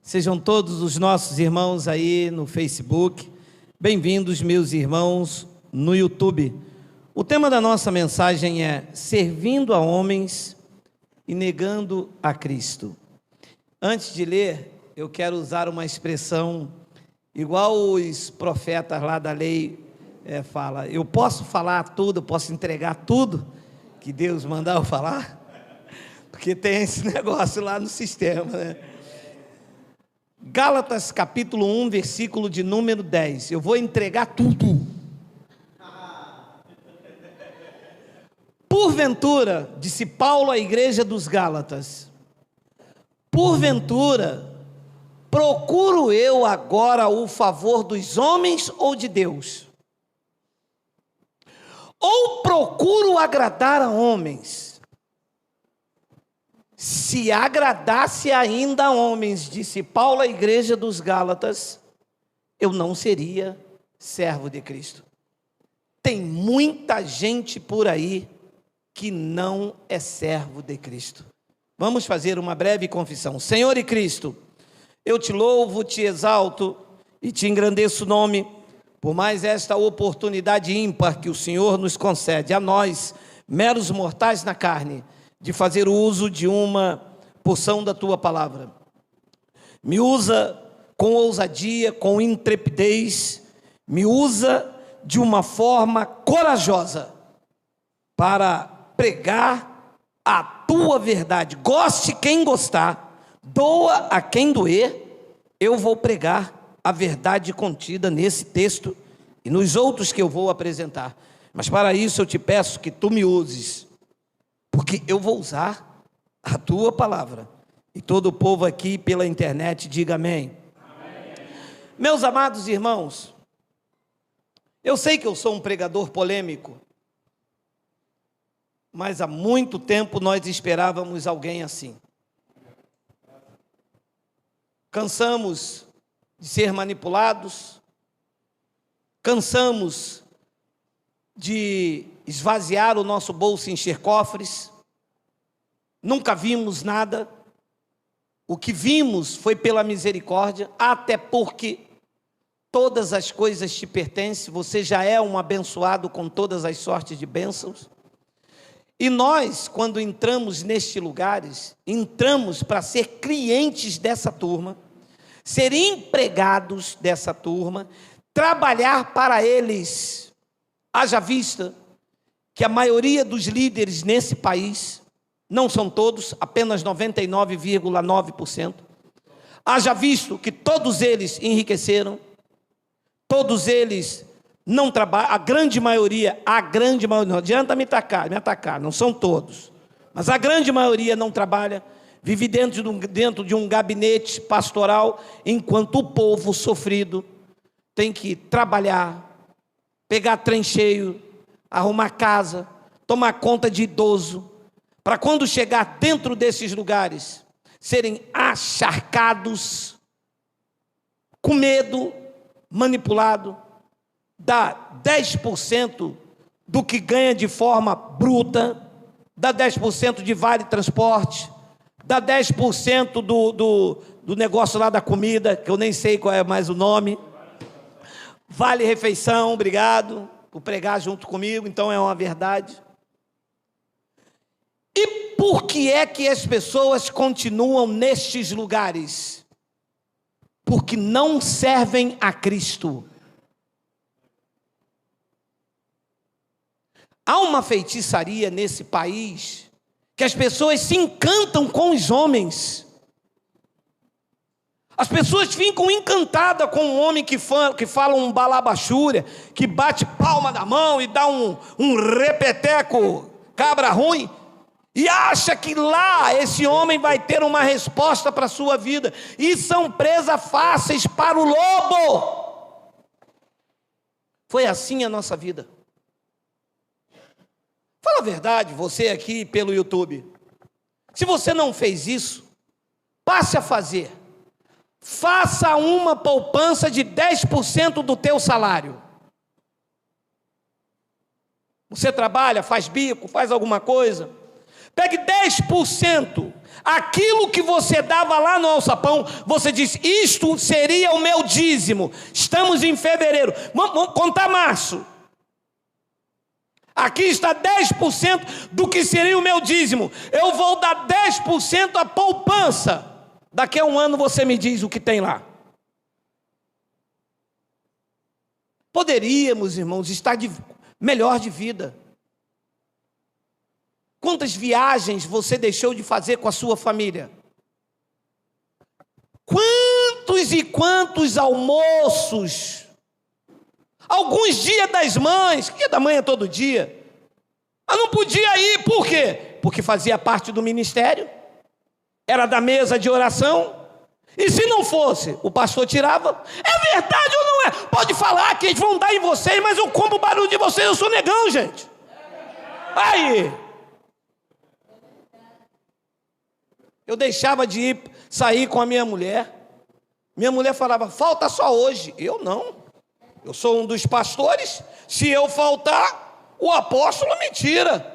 Sejam todos os nossos irmãos aí no Facebook, bem-vindos, meus irmãos, no YouTube. O tema da nossa mensagem é servindo a homens e negando a Cristo. Antes de ler, eu quero usar uma expressão igual os profetas lá da lei fala. Eu posso falar tudo, eu posso entregar tudo que Deus mandar eu falar, porque tem esse negócio lá no sistema, né? Gálatas capítulo 1, versículo de número 10. Eu vou entregar tudo. Porventura, disse Paulo à igreja dos Gálatas, porventura, procuro eu agora o favor dos homens ou de Deus? Ou procuro agradar a homens? Se agradasse ainda a homens, disse Paulo à igreja dos Gálatas, eu não seria servo de Cristo. Tem muita gente por aí que não é servo de Cristo. Vamos fazer uma breve confissão. Senhor e Cristo, eu te louvo, te exalto e te engrandeço o nome, por mais esta oportunidade ímpar que o Senhor nos concede, a nós, meros mortais na carne, de fazer uso de uma porção da tua palavra. Me usa com ousadia, com intrepidez, me usa de uma forma corajosa para pregar a tua verdade. Goste quem gostar, doa a quem doer, eu vou pregar a verdade contida nesse texto e nos outros que eu vou apresentar. Mas para isso eu te peço que tu me uses, porque eu vou usar a tua palavra. E todo o povo aqui pela internet diga amém. Amém. Meus amados irmãos, eu sei que eu sou um pregador polêmico, mas há muito tempo nós esperávamos alguém assim. Cansamos de ser manipulados, cansamos de esvaziar o nosso bolso e encher cofres, nunca vimos nada, o que vimos foi pela misericórdia, até porque todas as coisas te pertencem, você já é um abençoado com todas as sortes de bênçãos, e nós, quando entramos nestes lugares, entramos para ser clientes dessa turma, ser empregados dessa turma, trabalhar para eles. Haja vista que a maioria dos líderes nesse país, não são todos, apenas 99,9%, haja visto que todos eles enriqueceram, todos eles não trabalham, a grande maioria, não adianta me atacar, não são todos, mas a grande maioria não trabalha, vive dentro de um gabinete pastoral, enquanto o povo sofrido tem que trabalhar, pegar trem cheio, arrumar casa, tomar conta de idoso, para quando chegar dentro desses lugares, serem acharcados, com medo, manipulado, dá 10% do que ganha de forma bruta, dá 10% de vale transporte, dá 10% do negócio lá da comida, que eu nem sei qual é mais o nome, vale refeição, obrigado por pregar junto comigo, então é uma verdade. E por que é que as pessoas continuam nestes lugares? Porque não servem a Cristo. Há uma feitiçaria nesse país, que as pessoas se encantam com os homens. As pessoas ficam encantadas com um homem que fala um balabachúria, que bate palma da mão e dá um repeteco cabra ruim, e acha que lá esse homem vai ter uma resposta para a sua vida, e são presas fáceis para o lobo. Foi assim a nossa vida. Fala a verdade, você aqui pelo YouTube, se você não fez isso, passe a fazer. Faça uma poupança de 10% do teu salário. Você trabalha, faz bico, faz alguma coisa, Pegue 10%. Aquilo que você dava lá no alçapão, você diz, isto seria o meu dízimo. Estamos em fevereiro. Vamos contar março. Aqui está 10% do que seria o meu dízimo. Eu vou dar 10% à poupança. Daqui a um ano você me diz o que tem lá. Poderíamos, irmãos, estar melhor de vida. Quantas viagens você deixou de fazer com a sua família? Quantos e quantos almoços? Alguns dias das mães, dia da mãe é todo dia. Mas não podia ir, por quê? Porque fazia parte do ministério, era da mesa de oração. E se não fosse, o pastor tirava. É verdade ou não é? Pode falar que eles vão dar em vocês, mas eu como o barulho de vocês, eu sou negão, gente. Aí. Eu deixava de ir sair com a minha mulher. Minha mulher falava, falta só hoje. Eu não. Eu sou um dos pastores. Se eu faltar, o apóstolo me tira.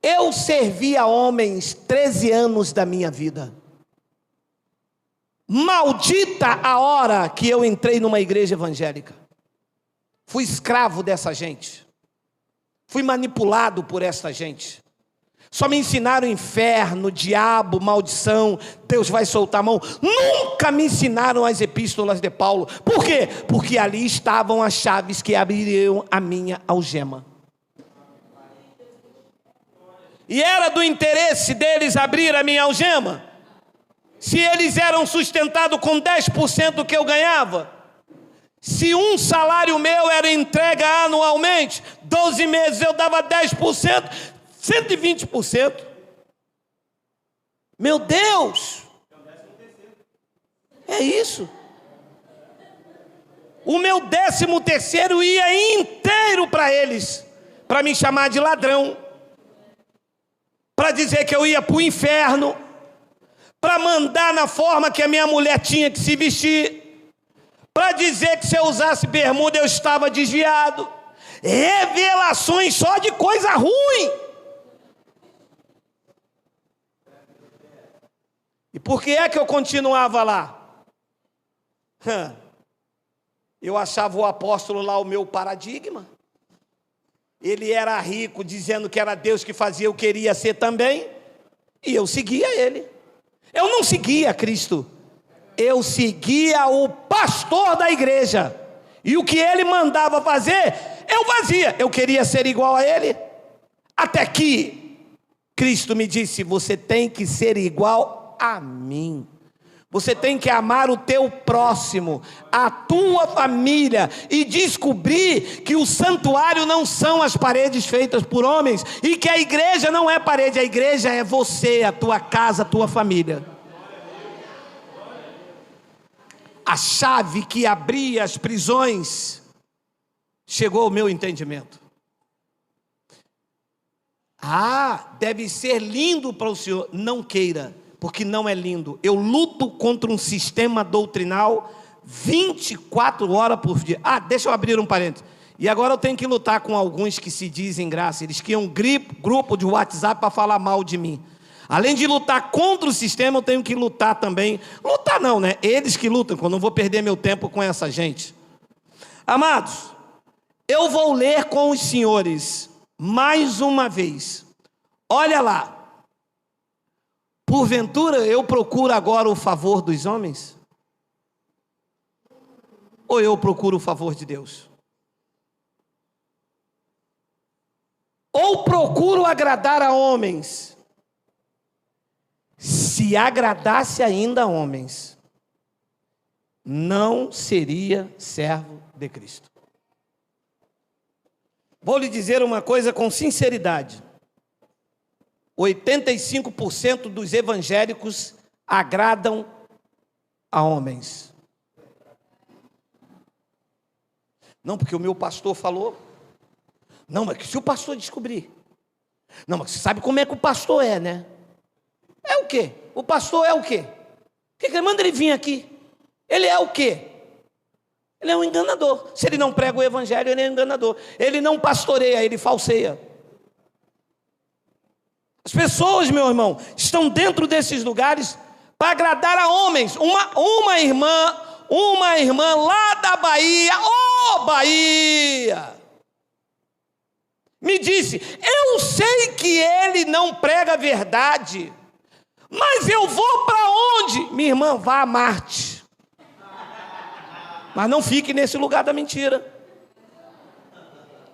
Eu servi a homens 13 anos da minha vida. Maldita a hora que eu entrei numa igreja evangélica. Fui escravo dessa gente. Fui manipulado por essa gente. Só me ensinaram inferno, diabo, maldição, Deus vai soltar a mão. Nunca me ensinaram as epístolas de Paulo. Por quê? Porque ali estavam as chaves que abririam a minha algema. E era do interesse deles abrir a minha algema? Se eles eram sustentados com 10% que eu ganhava, se um salário meu era entregue anualmente, 12 meses eu dava 10%, 120%. Meu Deus! É isso. O meu 13º ia inteiro para eles, para me chamar de ladrão, para dizer que eu ia para o inferno, para mandar na forma que a minha mulher tinha que se vestir, para dizer que se eu usasse bermuda eu estava desviado. Revelações só de coisa ruim. E por que é que eu continuava lá? Eu achava o apóstolo lá o meu paradigma. Ele era rico, dizendo que era Deus que fazia, eu queria ser também. E eu seguia ele. Eu não seguia Cristo. Eu seguia o pastor da igreja. E o que ele mandava fazer, eu fazia. Eu queria ser igual a ele. Até que Cristo me disse, você tem que ser igual a mim. Você tem que amar o teu próximo, a tua família, e descobrir que o santuário não são as paredes feitas por homens, e que a igreja não é parede, a igreja é você, a tua casa, a tua família. A chave que abria as prisões chegou ao meu entendimento. Deve ser lindo para o senhor. Não queira, porque não é lindo. Eu luto contra um sistema doutrinal 24 horas por dia. Deixa eu abrir um parênteses. E agora eu tenho que lutar com alguns que se dizem graça. Eles criam um grupo de WhatsApp para falar mal de mim. Além de lutar contra o sistema, eu tenho que lutar também. Lutar não, né? Eles que lutam, quando eu não vou perder meu tempo com essa gente. Amados, eu vou ler com os senhores mais uma vez. Olha lá. Porventura eu procuro agora o favor dos homens? Ou eu procuro o favor de Deus? Ou procuro agradar a homens? Se agradasse ainda a homens, não seria servo de Cristo. Vou lhe dizer uma coisa com sinceridade. 85% dos evangélicos agradam a homens. Não, porque o meu pastor falou. Não, mas se o pastor descobrir. Não, mas você sabe como é que o pastor é, né? É o quê? O pastor é o quê? O que manda ele vir aqui? Ele é o quê? Ele é um enganador. Se ele não prega o evangelho, ele é um enganador. Ele não pastoreia, ele falseia. As pessoas, meu irmão, estão dentro desses lugares para agradar a homens. Uma irmã lá da Bahia, Bahia, me disse: eu sei que ele não prega a verdade, mas eu vou para onde? Minha irmã, vá a Marte. Mas não fique nesse lugar da mentira.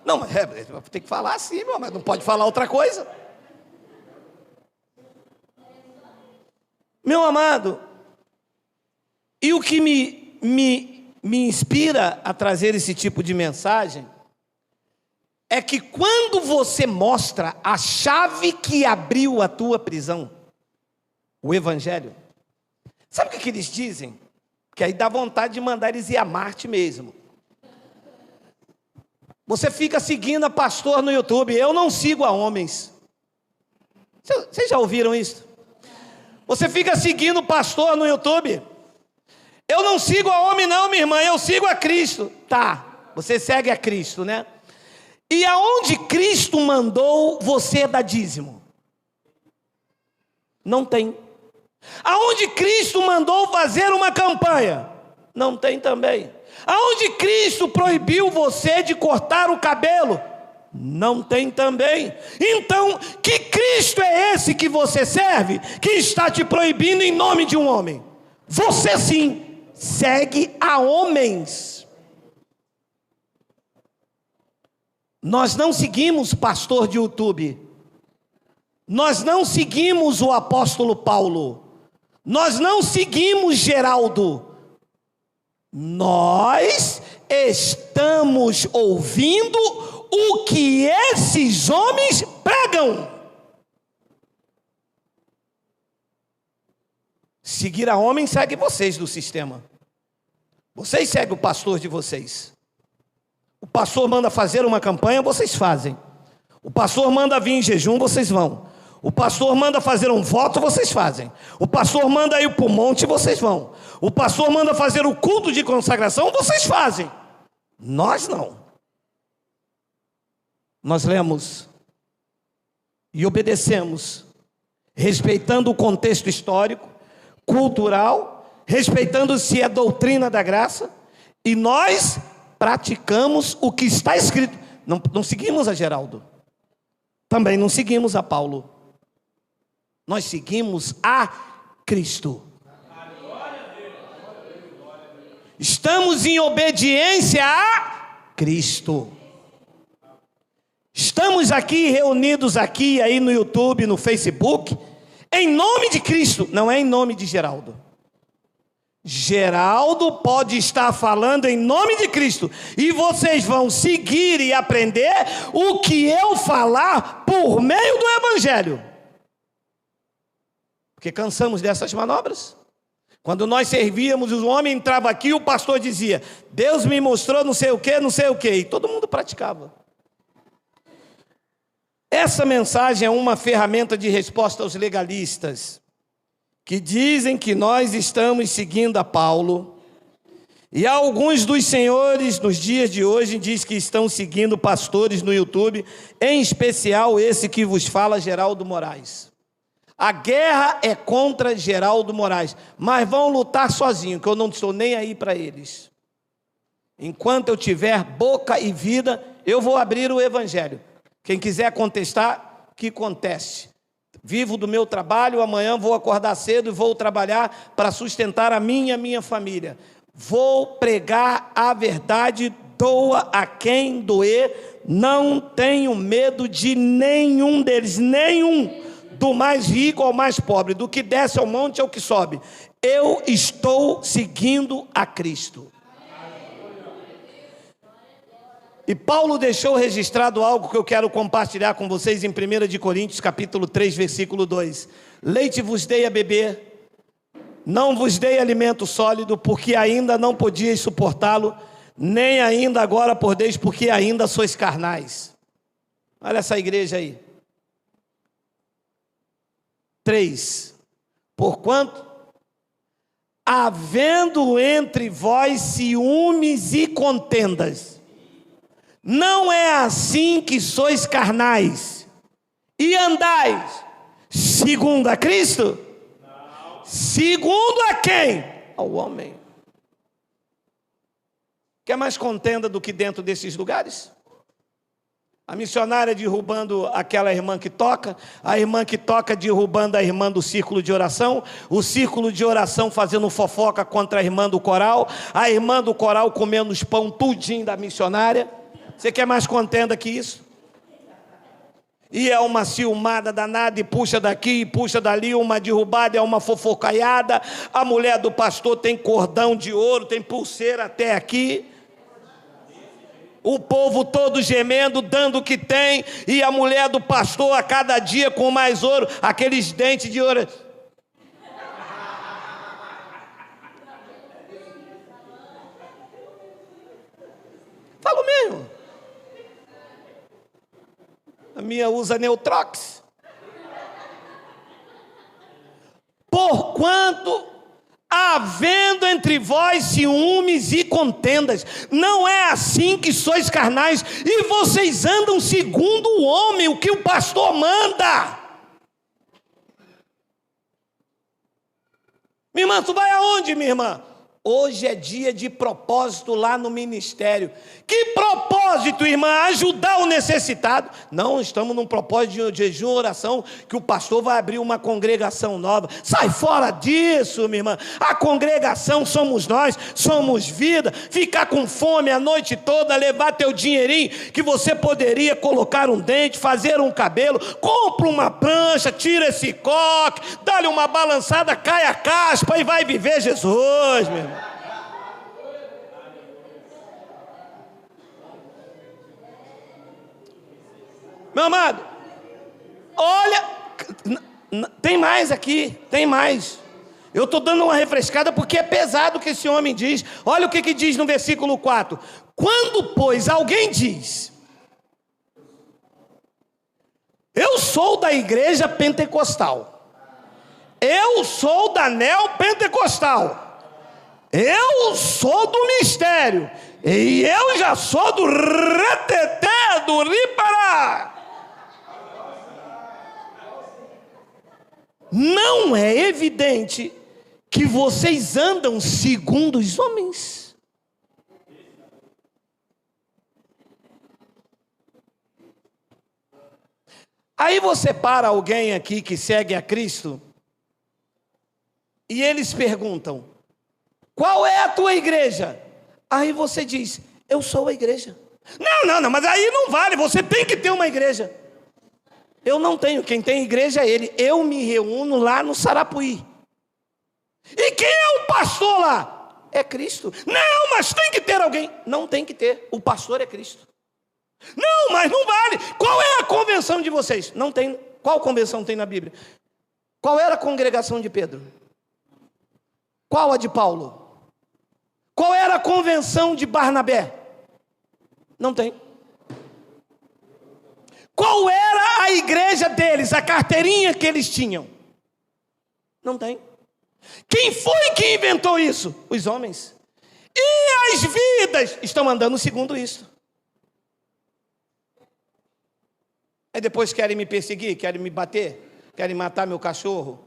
Não, mas tem que falar assim, mas não pode falar outra coisa. Meu amado, e o que me inspira a trazer esse tipo de mensagem é que quando você mostra a chave que abriu a tua prisão, o Evangelho, sabe o que eles dizem? Que aí dá vontade de mandar eles ir a Marte mesmo. Você fica seguindo a pastor no YouTube. Eu não sigo a homens. Vocês já ouviram isso? Você fica seguindo o pastor no YouTube. Eu não sigo a homem não, minha irmã, eu sigo a Cristo. Tá, você segue a Cristo, né? E aonde Cristo mandou você dar dízimo? Não tem. Aonde Cristo mandou fazer uma campanha? Não tem também. Aonde Cristo proibiu você de cortar o cabelo? Não tem também. Então, que Cristo é esse que você serve, que está te proibindo em nome de um homem? Você sim segue a homens. Nós não seguimos pastor de YouTube. Nós não seguimos o apóstolo Paulo. Nós não seguimos Geraldo. Nós estamos ouvindo o que esses homens pregam. Seguir a homem segue vocês do sistema. Vocês seguem o pastor de vocês. O pastor manda fazer uma campanha, vocês fazem. O pastor manda vir em jejum, vocês vão. O pastor manda fazer um voto, vocês fazem. O pastor manda ir para o monte, vocês vão. O pastor manda fazer o culto de consagração, vocês fazem. Nós não. Nós lemos e obedecemos, respeitando o contexto histórico, cultural, respeitando se é doutrina da graça, e nós praticamos o que está escrito. Não seguimos a Geraldo. Também não seguimos a Paulo. Nós seguimos a Cristo. Estamos em obediência a Cristo. Estamos aqui reunidos aqui aí no YouTube, no Facebook, em nome de Cristo, não é em nome de Geraldo. Geraldo pode estar falando em nome de Cristo, e vocês vão seguir e aprender o que eu falar por meio do Evangelho. Porque cansamos dessas manobras. Quando nós servíamos, o homem entrava aqui e o pastor dizia: Deus me mostrou não sei o que, e todo mundo praticava. Essa mensagem é uma ferramenta de resposta aos legalistas, que dizem que nós estamos seguindo a Paulo, e alguns dos senhores nos dias de hoje diz que estão seguindo pastores no YouTube, em especial esse que vos fala, Geraldo Moraes. A guerra é contra Geraldo Moraes, mas vão lutar sozinhos, que eu não estou nem aí para eles. Enquanto eu tiver boca e vida, eu vou abrir o Evangelho. Quem quiser contestar, que conteste. Vivo do meu trabalho, amanhã vou acordar cedo e vou trabalhar para sustentar a mim e a minha família. Vou pregar a verdade, doa a quem doer, não tenho medo de nenhum deles, nenhum. Do mais rico ao mais pobre, do que desce ao monte ao que sobe. Eu estou seguindo a Cristo. E Paulo deixou registrado algo que eu quero compartilhar com vocês em 1 Coríntios capítulo 3, versículo 2. Leite vos dei a beber, não vos dei alimento sólido, porque ainda não podíeis suportá-lo, nem ainda agora podeis, porque ainda sois carnais. Olha essa igreja aí. 3. Porquanto, havendo entre vós ciúmes e contendas, não é assim que sois carnais, e andais Segundo a Cristo? Não. Segundo a quem? Ao homem. Quer mais contenda do que dentro desses lugares? A missionária derrubando aquela irmã que toca, a irmã que toca derrubando a irmã do círculo de oração, o círculo de oração fazendo fofoca contra a irmã do coral, a irmã do coral comendo os pão tudinho da missionária. Você quer mais contenda que isso? E é uma ciumada danada, e puxa daqui, e puxa dali, uma derrubada, é uma fofocaiada. A mulher do pastor tem cordão de ouro, tem pulseira até aqui. O povo todo gemendo, dando o que tem, e a mulher do pastor a cada dia com mais ouro, aqueles dentes de ouro. Falo mesmo. A minha usa Neutrox. Porquanto havendo entre vós ciúmes e contendas, não é assim que sois carnais, e vocês andam segundo o homem, o que o pastor manda. Minha irmã, tu vai aonde, minha irmã? Hoje é dia de propósito lá no ministério. Que propósito, irmã? Ajudar o necessitado. Não, estamos num propósito de jejum, oração, que o pastor vai abrir uma congregação nova. Sai fora disso, minha irmã. A congregação somos nós, somos vida. Ficar com fome a noite toda, levar teu dinheirinho, que você poderia colocar um dente, fazer um cabelo, compra uma prancha, tira esse coque, dá-lhe uma balançada, cai a caspa e vai viver Jesus, meu irmão. Meu amado, olha, tem mais aqui, tem mais. Eu estou dando uma refrescada porque é pesado o que esse homem diz. Olha o que diz no versículo 4. Quando, pois, alguém diz: eu sou da igreja pentecostal, eu sou da neopentecostal, eu sou do mistério, e eu já sou do reteté, do ripará. Não é evidente que vocês andam segundo os homens? Aí você para alguém aqui que segue a Cristo e eles perguntam: qual é a tua igreja? Aí você diz: eu sou a igreja. Não, mas aí não vale, você tem que ter uma igreja. Eu não tenho, quem tem igreja é ele. Eu me reúno lá no Sarapuí. E quem é o pastor lá? É Cristo. Não, mas tem que ter alguém. Não tem que ter, o pastor é Cristo. Não, mas não vale. Qual é a convenção de vocês? Não tem. Qual convenção tem na Bíblia? Qual era a congregação de Pedro? Qual a de Paulo? Qual era a convenção de Barnabé? Não tem. Qual era a igreja deles, a carteirinha que eles tinham? Não tem. Quem foi que inventou isso? Os homens. E as vidas estão andando segundo isso. Aí depois querem me perseguir, querem me bater, querem matar meu cachorro.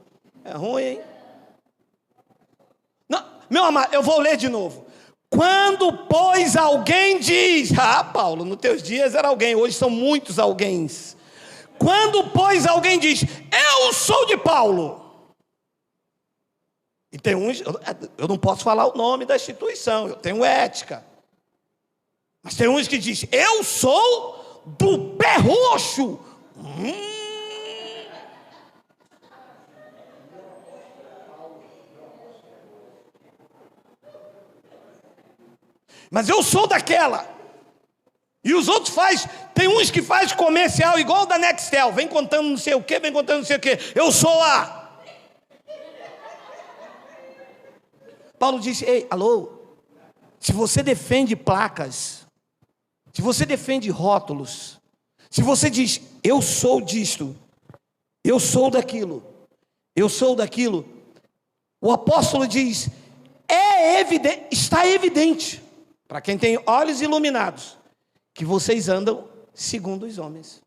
É ruim, hein? Não, meu amado, eu vou ler de novo. Quando, pois, alguém diz: ah, Paulo, nos teus dias era alguém, hoje são muitos alguéms. Quando, pois, alguém diz: eu sou de Paulo. E tem uns, eu não posso falar o nome da instituição, eu tenho ética. Mas tem uns que dizem: eu sou do pé roxo. Mas eu sou daquela. E os outros tem uns que faz comercial igual da Nextel, vem contando não sei o que, vem contando não sei o que. Eu sou a... Paulo disse: ei, alô, se você defende placas, se você defende rótulos, se você diz: eu sou disto, eu sou daquilo, eu sou daquilo, o apóstolo diz: é evidente, está evidente, para quem tem olhos iluminados, que vocês andam segundo os homens.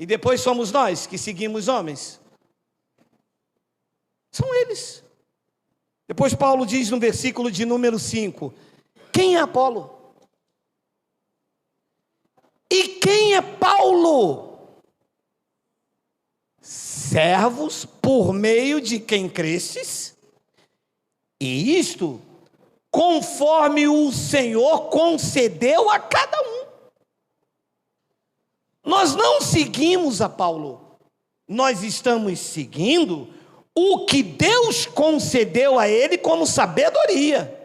E depois somos nós que seguimos homens. São eles. Depois Paulo diz no versículo de número 5: quem é Apolo? E quem é Paulo? Servos por meio de quem crestes, e isto conforme o Senhor concedeu a cada um. Nós não seguimos a Paulo, nós estamos seguindo o que Deus concedeu a ele como sabedoria.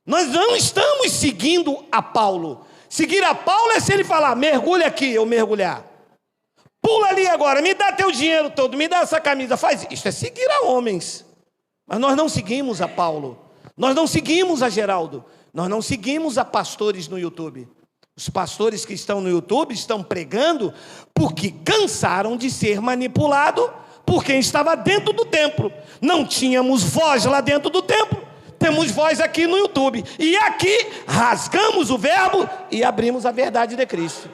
Nós não estamos seguindo a Paulo. Seguir a Paulo é se ele falar, mergulha aqui, eu mergulhar. Pula ali agora, me dá teu dinheiro todo, me dá essa camisa, faz. Isso é seguir a homens. Mas nós não seguimos a Paulo. Nós não seguimos a Geraldo. Nós não seguimos a pastores no YouTube. Os pastores que estão no YouTube estão pregando porque cansaram de ser manipulados por quem estava dentro do templo. Não tínhamos voz lá dentro do templo. Temos voz aqui no YouTube. E aqui rasgamos o verbo e abrimos a verdade de Cristo.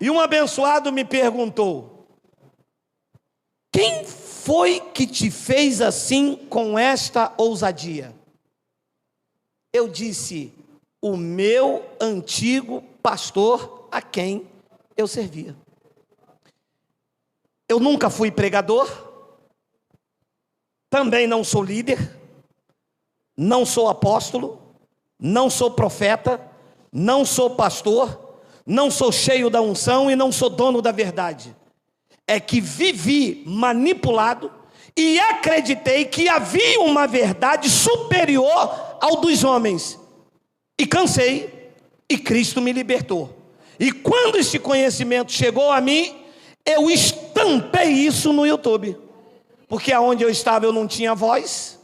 E um abençoado me perguntou: quem foi que te fez assim com esta ousadia? Eu disse: o meu antigo pastor a quem eu servia. Eu nunca fui pregador, também não sou líder, não sou apóstolo, não sou profeta, não sou pastor, não sou cheio da unção e não sou dono da verdade. É que vivi manipulado e acreditei que havia uma verdade superior ao dos homens. E cansei, e Cristo me libertou. E quando esse conhecimento chegou a mim, eu estampei isso no YouTube. Porque aonde eu estava eu não tinha voz.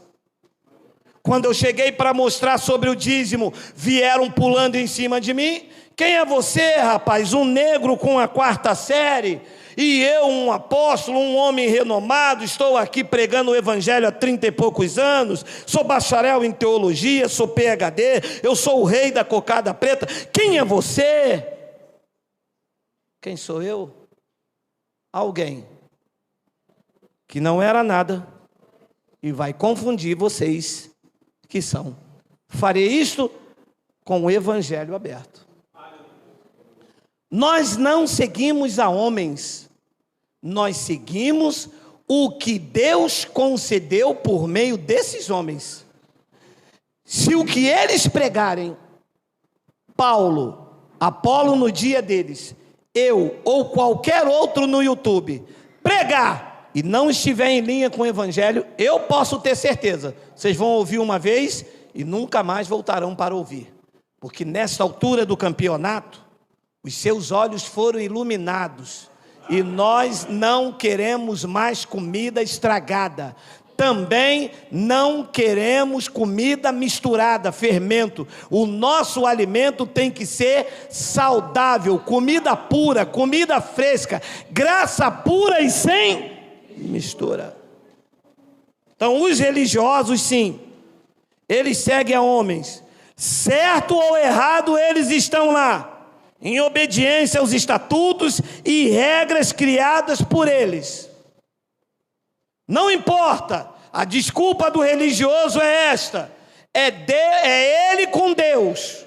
Quando eu cheguei para mostrar sobre o dízimo, vieram pulando em cima de mim. Quem é você, rapaz? Um negro com a 4ª série? E eu, um apóstolo, um homem renomado, estou aqui pregando o evangelho há 30 e poucos anos, sou bacharel em teologia, sou PhD, eu sou o rei da cocada preta. Quem é você? Quem sou eu? Alguém que não era nada e vai confundir vocês que são. Farei isto com o evangelho aberto. Nós não seguimos a homens, nós seguimos o que Deus concedeu por meio desses homens. Se o que eles pregarem, Paulo, Apolo no dia deles, eu ou qualquer outro no YouTube, pregar e não estiver em linha com o evangelho, eu posso ter certeza, vocês vão ouvir uma vez e nunca mais voltarão para ouvir. Porque nesta altura do campeonato, os seus olhos foram iluminados. E nós não queremos mais comida estragada. Também não queremos comida misturada, fermento. O nosso alimento tem que ser saudável, comida pura, comida fresca, graça pura e sem mistura. Então os religiosos, sim, eles seguem a homens. Certo ou errado, eles estão lá, em obediência aos estatutos e regras criadas por eles. Não importa, a desculpa do religioso é esta: é ele com Deus.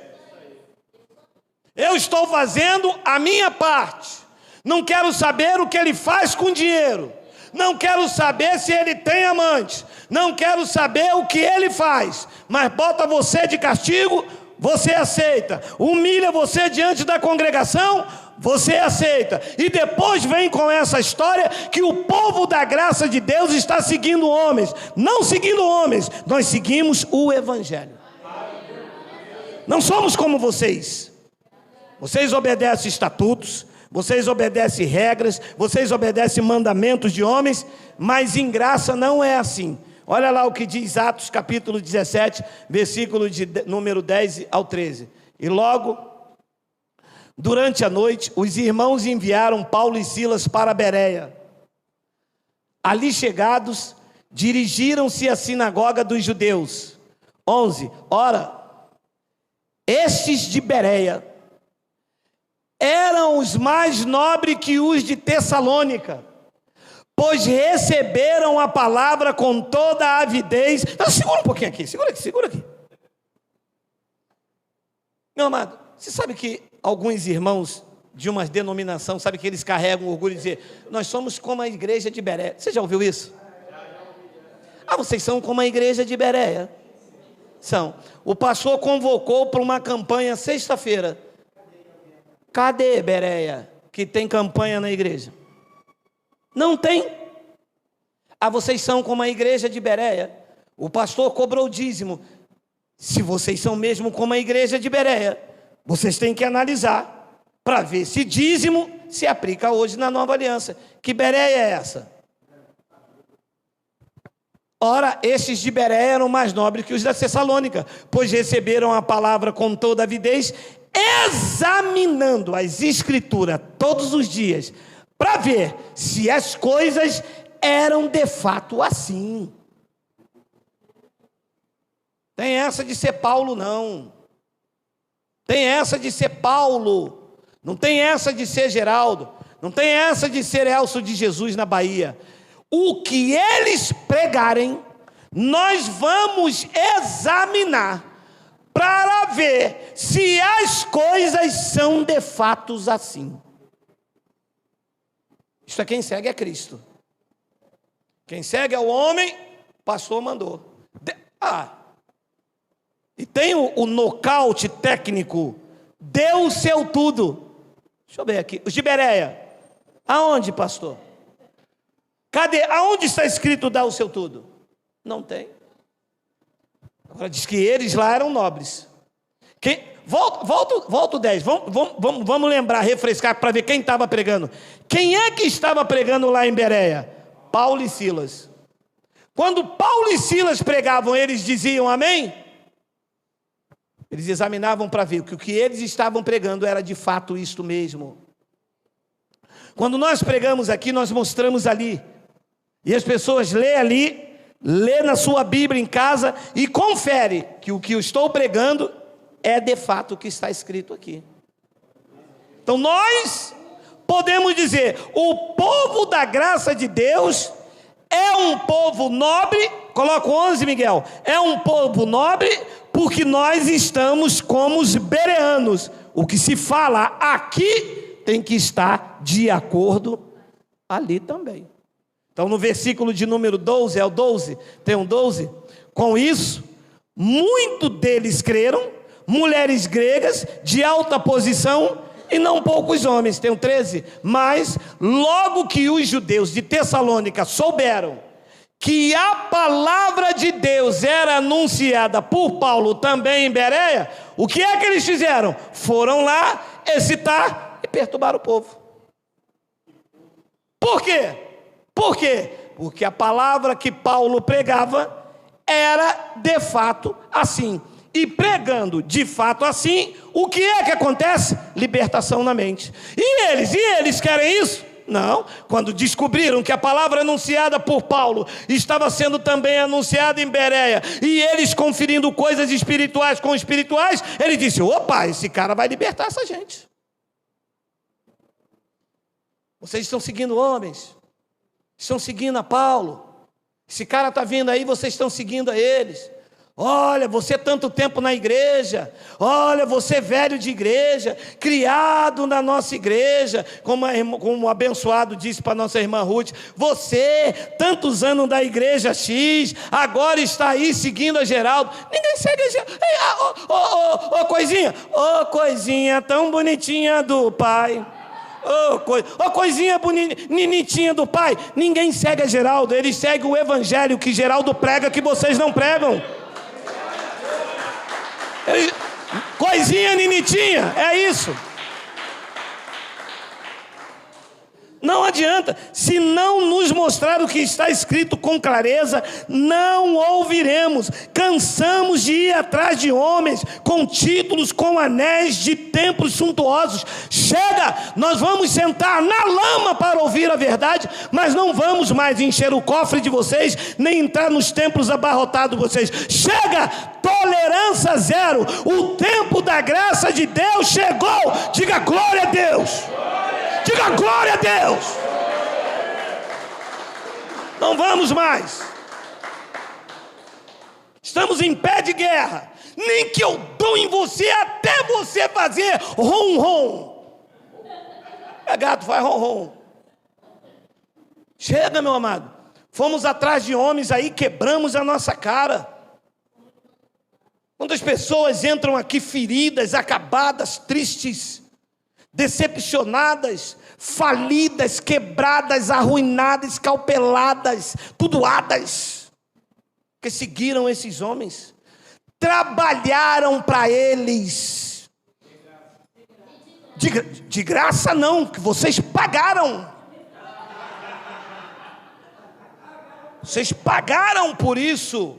Eu estou fazendo a minha parte, não quero saber o que ele faz com dinheiro, não quero saber se ele tem amante, não quero saber o que ele faz, mas bota você de castigo, você aceita, humilha você diante da congregação, você aceita, e depois vem com essa história que o povo da graça de Deus está seguindo homens. Não seguindo homens, nós seguimos o evangelho. Não somos como vocês. Vocês obedecem estatutos, vocês obedecem regras, vocês obedecem mandamentos de homens, mas em graça não é assim. Olha lá o que diz Atos capítulo 17, versículo de número 10 ao 13. E logo, durante a noite, os irmãos enviaram Paulo e Silas para Bereia. Ali chegados, dirigiram-se à sinagoga dos judeus. 11. Ora, estes de Bereia eram os mais nobres que os de Tessalônica, pois receberam a palavra com toda a avidez. Não, segura um pouquinho aqui, segura aqui. Meu amado, você sabe que alguns irmãos de uma denominação, sabe que eles carregam o orgulho de dizer, nós somos como a igreja de Bereia. Você já ouviu isso? Ah, vocês são como a igreja de Bereia. São. O pastor convocou para uma campanha sexta-feira. Cadê Bereia, que tem campanha na igreja? Não tem. Ah, vocês são como a igreja de Bereia. O pastor cobrou o dízimo. Se vocês são mesmo como a igreja de Bereia, vocês têm que analisar para ver se dízimo se aplica hoje na nova aliança. Que Bereia é essa? Ora, estes de Bereia eram mais nobres que os da Tessalônica, pois receberam a palavra com toda avidez, examinando as escrituras todos os dias, para ver se as coisas eram de fato assim. Tem essa de ser Paulo, não. Tem essa de ser Paulo. Não tem essa de ser Geraldo. Não tem essa de ser Elcio de Jesus na Bahia. O que eles pregarem, nós vamos examinar para ver se as coisas são de fato assim. Isto é, quem segue é Cristo. Quem segue é o homem, o pastor mandou. E tem o nocaute técnico, deu o seu tudo. Deixa eu ver aqui, os de Bereia, aonde, pastor? Cadê? Aonde está escrito dar o seu tudo? Não tem. Agora diz que eles lá eram nobres. Volta o 10, vamos lembrar, refrescar para ver quem estava pregando. Quem é que estava pregando lá em Bereia? Paulo e Silas. Quando Paulo e Silas pregavam, eles diziam amém? Eles examinavam para ver que o que eles estavam pregando era de fato isto mesmo. Quando nós pregamos aqui, nós mostramos ali. E as pessoas lê ali, lê na sua Bíblia em casa e confere que o que eu estou pregando é de fato o que está escrito aqui. Então nós podemos dizer, o povo da graça de Deus é um povo nobre, coloca o 11, Miguel, é um povo nobre porque nós estamos como os bereanos. O que se fala aqui tem que estar de acordo ali também. Então no versículo de número 12, é o 12, tem um 12, com isso, muitos deles creram, mulheres gregas de alta posição e não poucos homens, tem um 13, mas logo que os judeus de Tessalônica souberam que a palavra de Deus era anunciada por Paulo também em Bereia, o que é que eles fizeram? Foram lá excitar e perturbar o povo. Por quê? Por quê? Porque a palavra que Paulo pregava era de fato assim. E pregando de fato assim, o que é que acontece? Libertação na mente. E eles querem isso? Não. Quando descobriram que a palavra anunciada por Paulo estava sendo também anunciada em Bereia, e eles conferindo coisas espirituais com espirituais, ele disse, opa, esse cara vai libertar essa gente. Vocês estão seguindo homens, estão seguindo a Paulo, esse cara está vindo aí, vocês estão seguindo a eles. Olha, você tanto tempo na igreja, olha, você velho de igreja, criado na nossa igreja, como o abençoado disse para nossa irmã Ruth, você, tantos anos da igreja X, agora está aí seguindo a Geraldo. Ninguém segue a Geraldo. Coisinha tão bonitinha do pai. Coisinha bonitinha do pai. Ninguém segue a Geraldo, eles seguem o evangelho que Geraldo prega, que vocês não pregam. Coisinha ninitinha, é isso. Não adianta, se não nos mostrar o que está escrito com clareza, não ouviremos. Cansamos de ir atrás de homens com títulos, com anéis de templos suntuosos. Chega, nós vamos sentar na lama para ouvir a verdade, mas não vamos mais encher o cofre de vocês, nem entrar nos templos abarrotados de vocês. Chega, tolerância zero. O tempo da graça de Deus chegou. Diga glória a Deus. Diga glória a Deus. Não vamos mais. Estamos em pé de guerra. Nem que eu dou em você até você fazer rom-rom. É gato, faz rom-rom. Chega, meu amado. Fomos atrás de homens aí, quebramos a nossa cara. Quando as pessoas entram aqui feridas, acabadas, tristes, decepcionadas, falidas, quebradas, arruinadas, escalpeladas, tudoadas, que seguiram esses homens, trabalharam para eles, de graça não, que vocês pagaram, vocês pagaram por isso.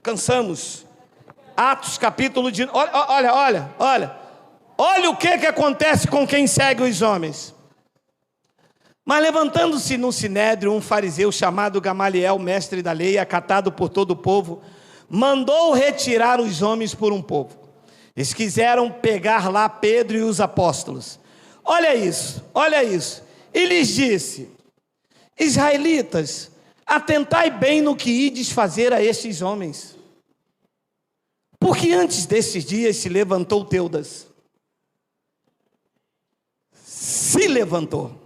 Cansamos. Atos capítulo de... Olha o que acontece com quem segue os homens. Mas levantando-se no sinédrio um fariseu chamado Gamaliel, mestre da lei, acatado por todo o povo, mandou retirar os homens por um povo. Eles quiseram pegar lá Pedro e os apóstolos. Olha isso. E lhes disse: israelitas, atentai bem no que ides fazer a estes homens. Porque antes desses dias se levantou Teudas. Se levantou.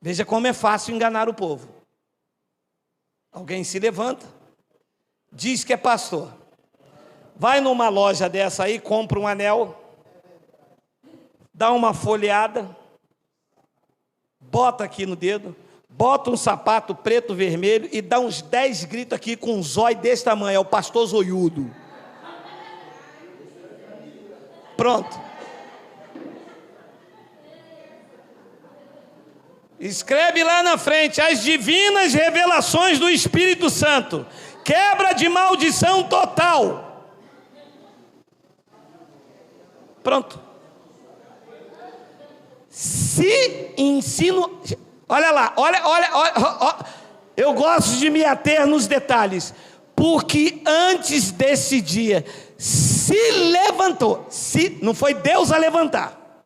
Veja como é fácil enganar o povo. Alguém se levanta, diz que é pastor, vai numa loja dessa aí, compra um anel, dá uma folheada, bota aqui no dedo, bota um sapato preto, vermelho e dá uns 10 gritos aqui com um zóio desse tamanho. É o pastor zoiudo. Pronto. Escreve lá na frente: as divinas revelações do Espírito Santo, quebra de maldição total. Pronto. Se ensino... Olha lá, olha, eu gosto de me ater nos detalhes, porque antes desse dia se levantou, não foi Deus a levantar,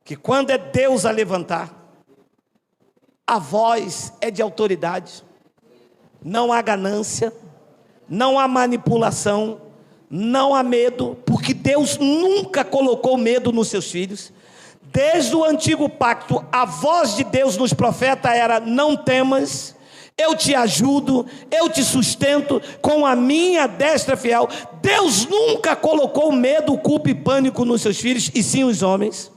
que quando é Deus a levantar, a voz é de autoridade, não há ganância, não há manipulação, não há medo, porque Deus nunca colocou medo nos seus filhos. Desde o antigo pacto, a voz de Deus nos profetas era: não temas, eu te ajudo, eu te sustento com a minha destra fiel. Deus nunca colocou medo, culpa e pânico nos seus filhos, e sim os homens,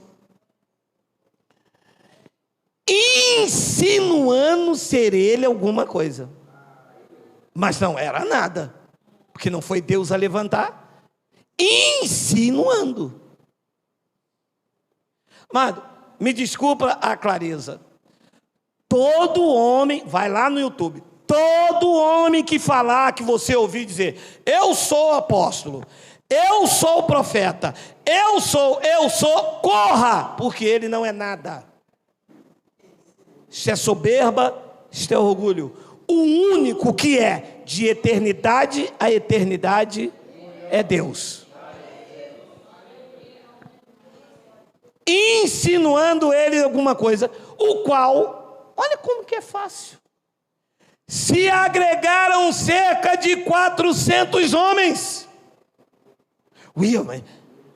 insinuando ser ele alguma coisa, mas não era nada, porque não foi Deus a levantar. Insinuando. Amado, me desculpa a clareza. Todo homem, vai lá no YouTube, todo homem que falar, que você ouvir dizer: eu sou apóstolo, eu sou profeta, eu sou, corra, porque ele não é nada. Isso é soberba, isso é orgulho. O único que é de eternidade a eternidade é Deus. Insinuando ele alguma coisa, o qual, olha como que é fácil, se agregaram cerca de 400 homens. William,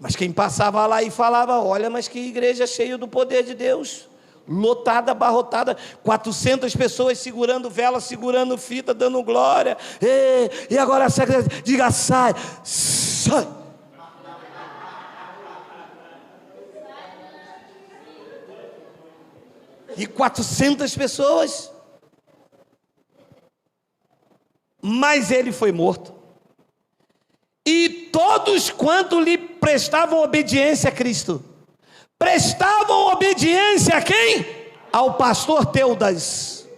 mas quem passava lá e falava: olha, mas que igreja cheia do poder de Deus, lotada, abarrotada, 400 pessoas segurando vela, segurando fita, dando glória. E agora diga: sai, sai. E 400 pessoas. Mas ele foi morto. E todos quanto lhe prestavam obediência a Cristo prestavam obediência a quem? Ao pastor Teudas.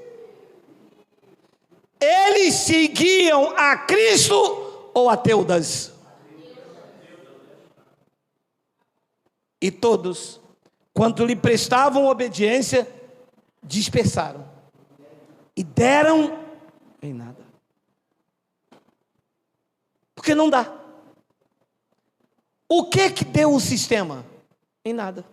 Eles seguiam a Cristo ou a Teudas? E todos, quando lhe prestavam obediência, dispersaram e deram em nada. Porque não dá. O que deu o sistema? Em nada.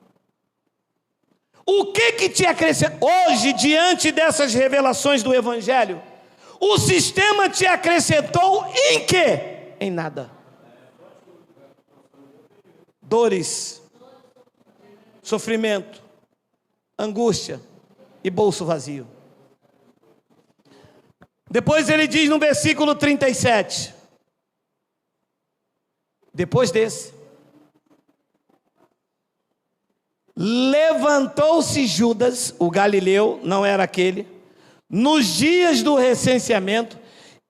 O que te acrescenta? Hoje, diante dessas revelações do Evangelho, o sistema te acrescentou em quê? Em nada. Dores, sofrimento, angústia e bolso vazio. Depois ele diz no versículo 37, depois desse, levantou-se Judas, o galileu, não era aquele, nos dias do recenseamento,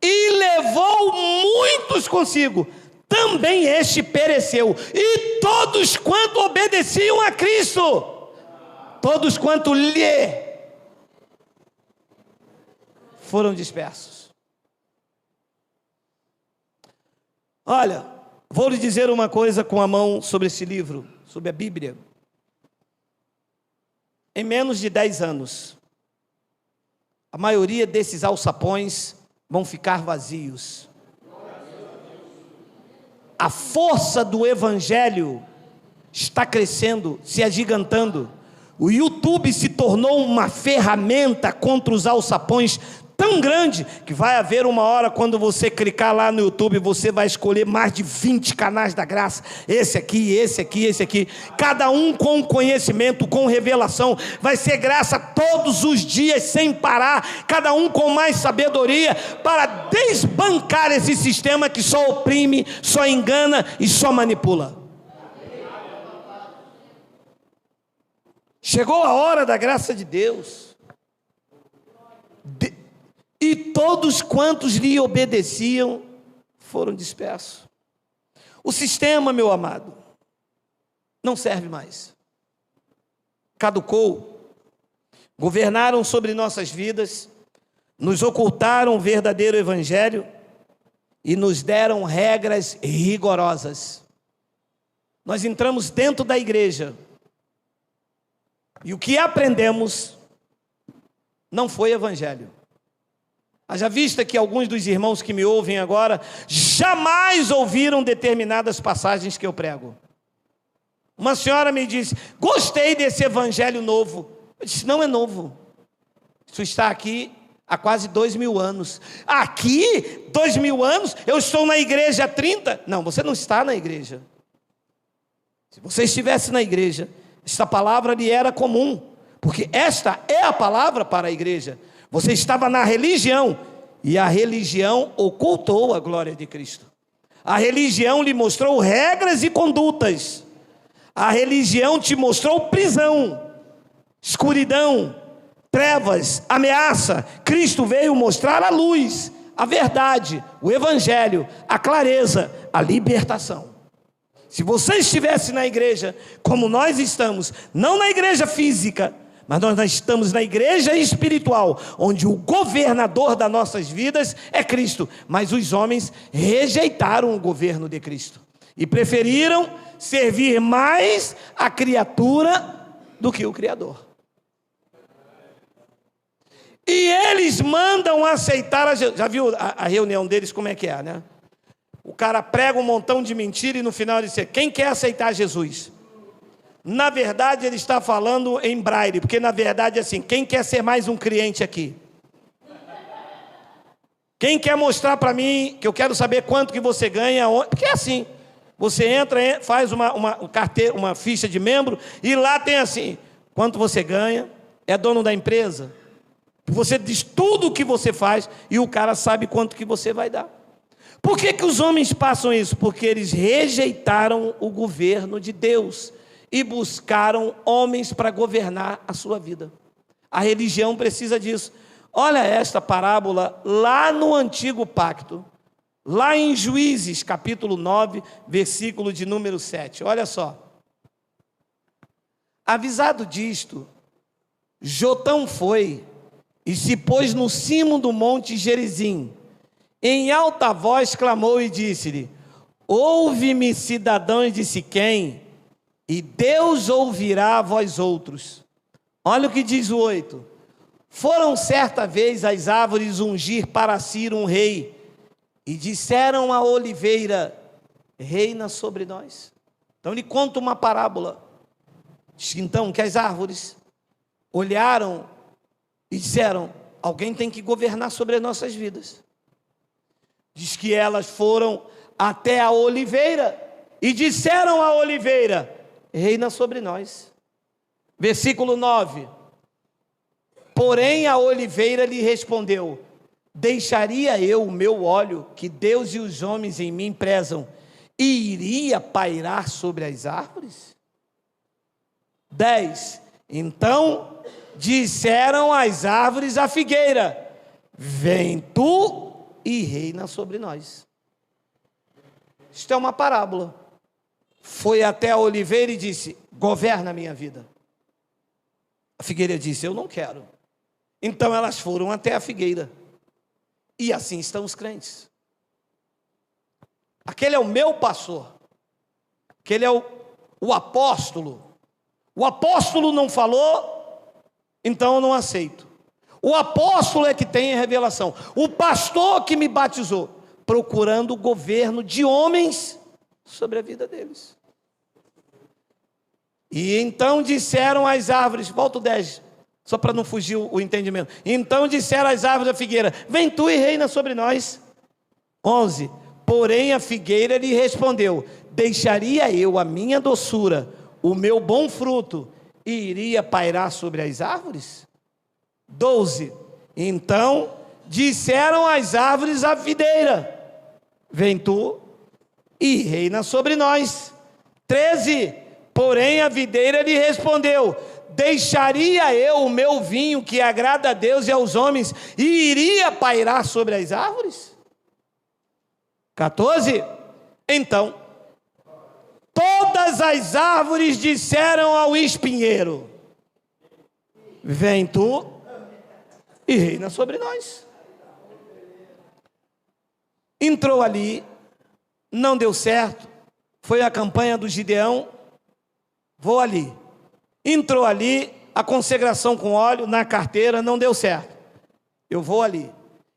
e levou muitos consigo. Também este pereceu, e todos quanto obedeciam a Cristo, todos quanto lhe foram dispersos. Olha, vou lhe dizer uma coisa com a mão sobre esse livro, sobre a Bíblia. Em menos de 10 anos, a maioria desses alçapões vão ficar vazios. A força do Evangelho está crescendo, se agigantando. O YouTube se tornou uma ferramenta contra os alçapões tão grande que vai haver uma hora, quando você clicar lá no YouTube, você vai escolher mais de 20 canais da graça, esse aqui, esse aqui, esse aqui, cada um com conhecimento, com revelação, vai ser graça todos os dias, sem parar, cada um com mais sabedoria, para desbancar esse sistema que só oprime, só engana e só manipula. Chegou a hora da graça de Deus. E todos quantos lhe obedeciam foram dispersos. O sistema, meu amado, não serve mais. Caducou. Governaram sobre nossas vidas, nos ocultaram o verdadeiro evangelho e nos deram regras rigorosas. Nós entramos dentro da igreja e o que aprendemos não foi evangelho. Haja vista que alguns dos irmãos que me ouvem agora jamais ouviram determinadas passagens que eu prego. Uma senhora me disse: gostei desse evangelho novo. Eu disse: não é novo. Isso está aqui há quase 2000 anos. Aqui, 2000 anos? Eu estou na igreja há 30? Não, você não está na igreja. Se você estivesse na igreja, esta palavra lhe era comum, porque esta é a palavra para a igreja. Você estava na religião, e a religião ocultou a glória de Cristo. A religião lhe mostrou regras e condutas. A religião te mostrou prisão, escuridão, trevas, ameaça. Cristo veio mostrar a luz, a verdade, o evangelho, a clareza, a libertação. Se você estivesse na igreja, como nós estamos, não na igreja física, mas nós estamos na igreja espiritual, onde o governador das nossas vidas é Cristo. Mas os homens rejeitaram o governo de Cristo e preferiram servir mais a criatura do que o Criador. E eles mandam aceitar a Jesus. Já viu a reunião deles como é que é, né? O cara prega um montão de mentira e no final ele diz: quem quer aceitar Jesus? Na verdade ele está falando em braille, porque na verdade é assim: quem quer ser mais um cliente aqui? Quem quer mostrar para mim, que eu quero saber quanto que você ganha? Porque é assim, você entra, faz uma ficha de membro, e lá tem assim: quanto você ganha, é dono da empresa, você diz tudo o que você faz, e o cara sabe quanto que você vai dar. Por que os homens passam isso? Porque eles rejeitaram o governo de Deus e buscaram homens para governar a sua vida. A religião precisa disso. Olha esta parábola lá no Antigo Pacto, lá em Juízes, capítulo 9, versículo de número 7. Olha só. Avisado disto, Jotão foi e se pôs no cimo do monte Gerizim. Em alta voz clamou e disse-lhe: ouve-me, cidadãos de Siquém, e Deus ouvirá a vós outros. Olha o que diz o 8. Foram certa vez as árvores ungir para si um rei, e disseram à oliveira: reina sobre nós. Então ele conta uma parábola. Diz então que as árvores olharam e disseram: alguém tem que governar sobre as nossas vidas. Diz que elas foram até a oliveira e disseram à oliveira: reina sobre nós. Versículo 9. Porém a oliveira lhe respondeu: deixaria eu o meu óleo, que Deus e os homens em mim prezam, e iria pairar sobre as árvores? 10. Então disseram as árvores à figueira: vem tu e reina sobre nós. Isto é uma parábola. Foi até a oliveira e disse: governa a minha vida. A figueira disse: eu não quero. Então elas foram até a figueira. E assim estão os crentes. Aquele é o meu pastor. Aquele é o apóstolo. O apóstolo não falou, então eu não aceito. O apóstolo é que tem a revelação. O pastor que me batizou, procurando o governo de homens sobre a vida deles. E então disseram as árvores, volta o 10, só para não fugir o entendimento. Então disseram as árvores da figueira: vem tu e reina sobre nós. 11. Porém a figueira lhe respondeu: deixaria eu a minha doçura, o meu bom fruto, e iria pairar sobre as árvores? 12. Então disseram as árvores à videira: vem tu e reina sobre nós. 13. Porém a videira lhe respondeu: deixaria eu o meu vinho, que agrada a Deus e aos homens, e iria pairar sobre as árvores? 14. Então todas as árvores disseram ao espinheiro: vem tu e reina sobre nós. Entrou ali, não deu certo, foi a campanha do Gideão, vou ali. Entrou ali, a consagração com óleo na carteira, não deu certo, eu vou ali.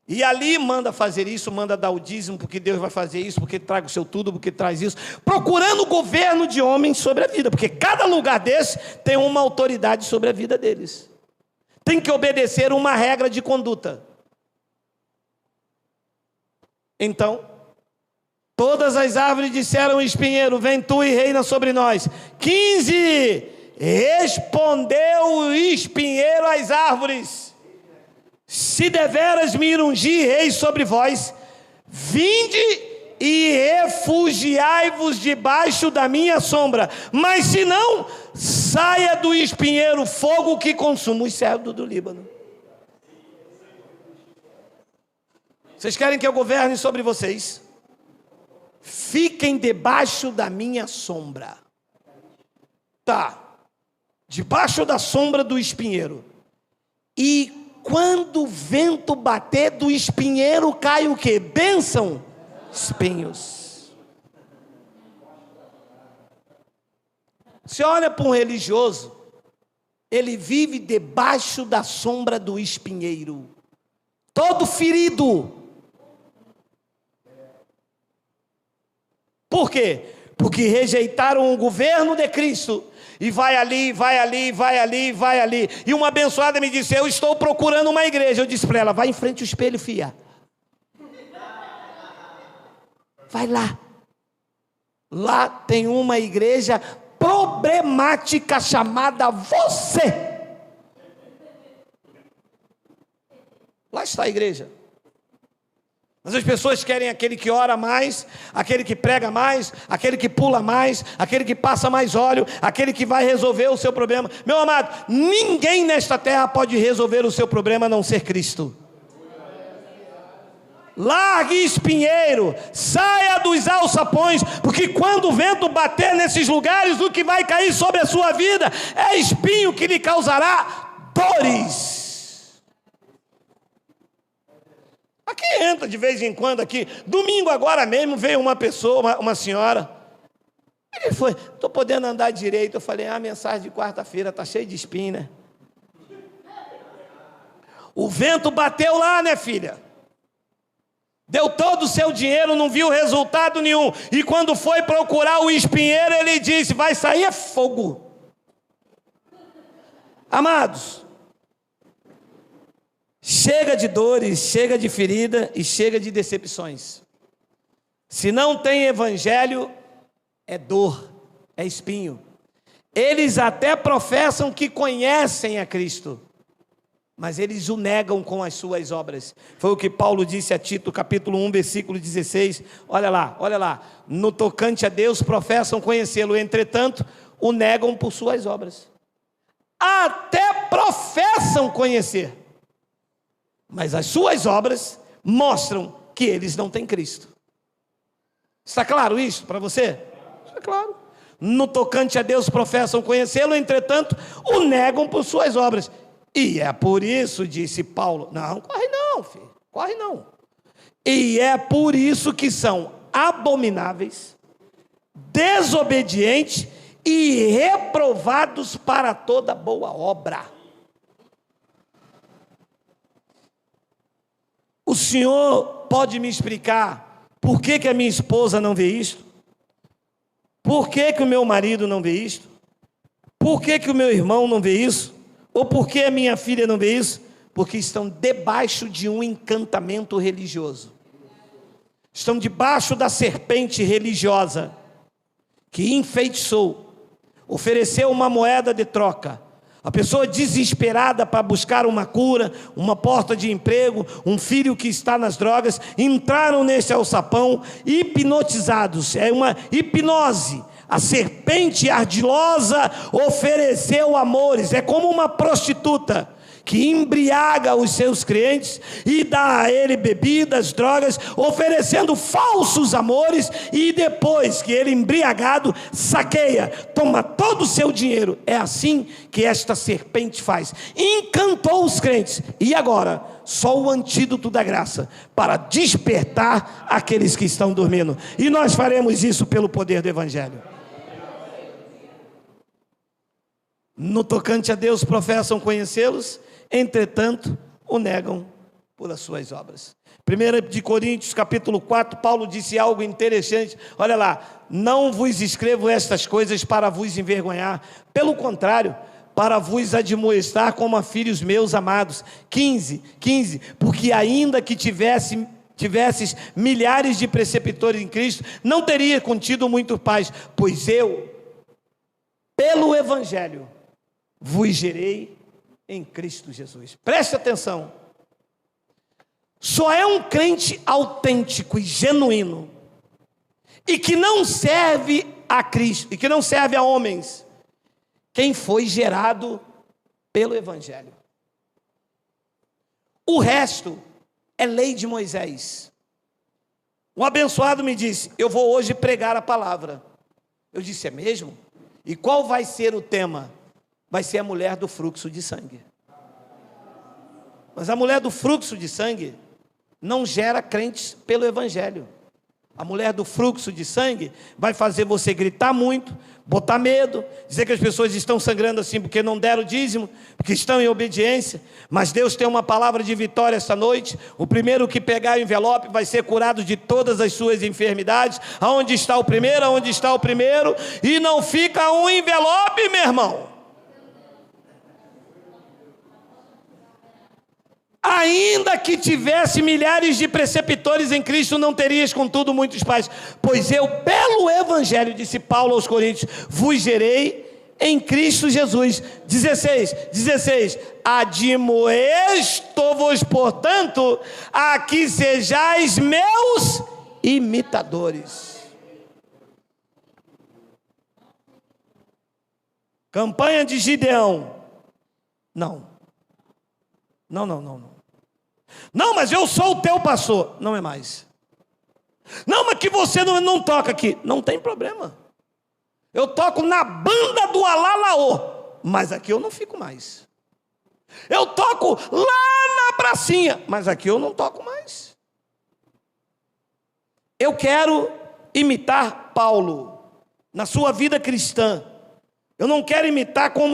E ali manda fazer isso, manda dar o dízimo, porque Deus vai fazer isso, porque traga o seu tudo, porque traz isso, procurando o governo de homens sobre a vida, porque cada lugar desse tem uma autoridade sobre a vida deles, tem que obedecer uma regra de conduta. Então todas as árvores disseram ao espinheiro: vem tu e reina sobre nós. 15. Respondeu o espinheiro às árvores: se deveras me ungir rei sobre vós, vinde e refugiai-vos debaixo da minha sombra. Mas se não, saia do espinheiro fogo que consuma os cedros do Líbano. Vocês querem que eu governe sobre vocês? Fiquem debaixo da minha sombra. Tá, debaixo da sombra do espinheiro. E quando o vento bater do espinheiro, cai o quê? Bênção? Espinhos. Você olha para um religioso, ele vive debaixo da sombra do espinheiro, todo ferido. Por quê? Porque rejeitaram o governo de Cristo. E vai ali, vai ali, vai ali, vai ali. E uma abençoada me disse: eu estou procurando uma igreja. Eu disse para ela: vai em frente ao espelho, filha. Vai lá. Lá tem uma igreja problemática chamada você. Lá está a igreja. Mas as pessoas querem aquele que ora mais, aquele que prega mais, aquele que pula mais, aquele que passa mais óleo, aquele que vai resolver o seu problema. Meu amado, ninguém nesta terra pode resolver o seu problema a não ser Cristo. largue espinheiro, saia dos alçapões, porque quando o vento bater nesses lugares, o que vai cair sobre a sua vida é espinho que lhe causará dores. Aqui entra de vez em quando aqui, domingo agora mesmo veio uma pessoa, uma senhora, ele foi, estou podendo andar direito, eu falei, a mensagem de quarta-feira está cheia de espinho, né? O vento bateu lá, né, filha? Deu todo o seu dinheiro, não viu resultado nenhum. E quando foi procurar o espinheiro, ele disse, vai sair fogo. Amados, chega de dores, chega de ferida e chega de decepções. Se não tem evangelho, é dor, é espinho. Eles até professam que conhecem a Cristo, mas eles o negam com as suas obras. Foi o que Paulo disse a Tito, capítulo 1, versículo 16. Olha lá. No tocante a Deus, professam conhecê-lo, entretanto, o negam por suas obras. Até professam conhecer, mas as suas obras mostram que eles não têm Cristo. Está claro isso para você? Está claro. No tocante a Deus, professam conhecê-lo, entretanto, o negam por suas obras. E é por isso, disse Paulo, não, corre não, filho, corre não. E é por isso que são abomináveis, desobedientes e reprovados para toda boa obra. O senhor pode me explicar por que a minha esposa não vê isto? Por que o meu marido não vê isto? Por que o meu irmão não vê isso? Ou por que a minha filha não vê isso? Porque estão debaixo de um encantamento religioso. Estão debaixo da serpente religiosa que enfeitiçou, ofereceu uma moeda de troca. A pessoa desesperada para buscar uma cura, uma porta de emprego, um filho que está nas drogas, entraram nesse alçapão hipnotizados. É uma hipnose. A serpente ardilosa ofereceu amores. É como uma prostituta que embriaga os seus clientes e dá a ele bebidas, drogas, oferecendo falsos amores, e depois que ele embriagado saqueia, toma todo o seu dinheiro. É assim que esta serpente faz. Encantou os crentes. E agora, só o antídoto da graça para despertar aqueles que estão dormindo. E nós faremos isso pelo poder do evangelho. No tocante a Deus, professam conhecê-los, entretanto, o negam por as suas obras. 1 de Coríntios, capítulo 4, Paulo disse algo interessante. Olha lá, não vos escrevo estas coisas para vos envergonhar, pelo contrário, para vos admoestar como a filhos meus amados. 15, porque ainda que tivesses milhares de preceptores em Cristo, não teria contido muitos pais, pois eu, pelo evangelho, vos gerei em Cristo Jesus. Preste atenção. Só é um crente autêntico e genuíno, e que não serve a Cristo, e que não serve a homens, quem foi gerado pelo evangelho. O resto é lei de Moisés. Um abençoado me disse, eu vou hoje pregar a palavra. Eu disse, é mesmo? E qual vai ser o tema? Vai ser a mulher do fluxo de sangue. Mas a mulher do fluxo de sangue não gera crentes pelo evangelho. A mulher do fluxo de sangue vai fazer você gritar muito, botar medo, dizer que as pessoas estão sangrando assim porque não deram dízimo, porque estão em obediência. Mas Deus tem uma palavra de vitória esta noite. O primeiro que pegar o envelope vai ser curado de todas as suas enfermidades. Aonde está o primeiro? Aonde está o primeiro? E não fica um envelope, meu irmão. Ainda que tivesse milhares de preceptores em Cristo, não terias contudo muitos pais, pois eu pelo evangelho, disse Paulo aos Coríntios, vos gerei em Cristo Jesus. 16, admoesto-vos, portanto, a que sejais meus imitadores. Campanha de Gideão, não. Não, mas eu sou o teu pastor. Não é mais. Não, mas que você não toca aqui. Não tem problema. Eu toco na banda do Alalaô, mas aqui eu não fico mais. Eu toco lá na pracinha, mas aqui eu não toco mais. Eu quero imitar Paulo na sua vida cristã. Eu não quero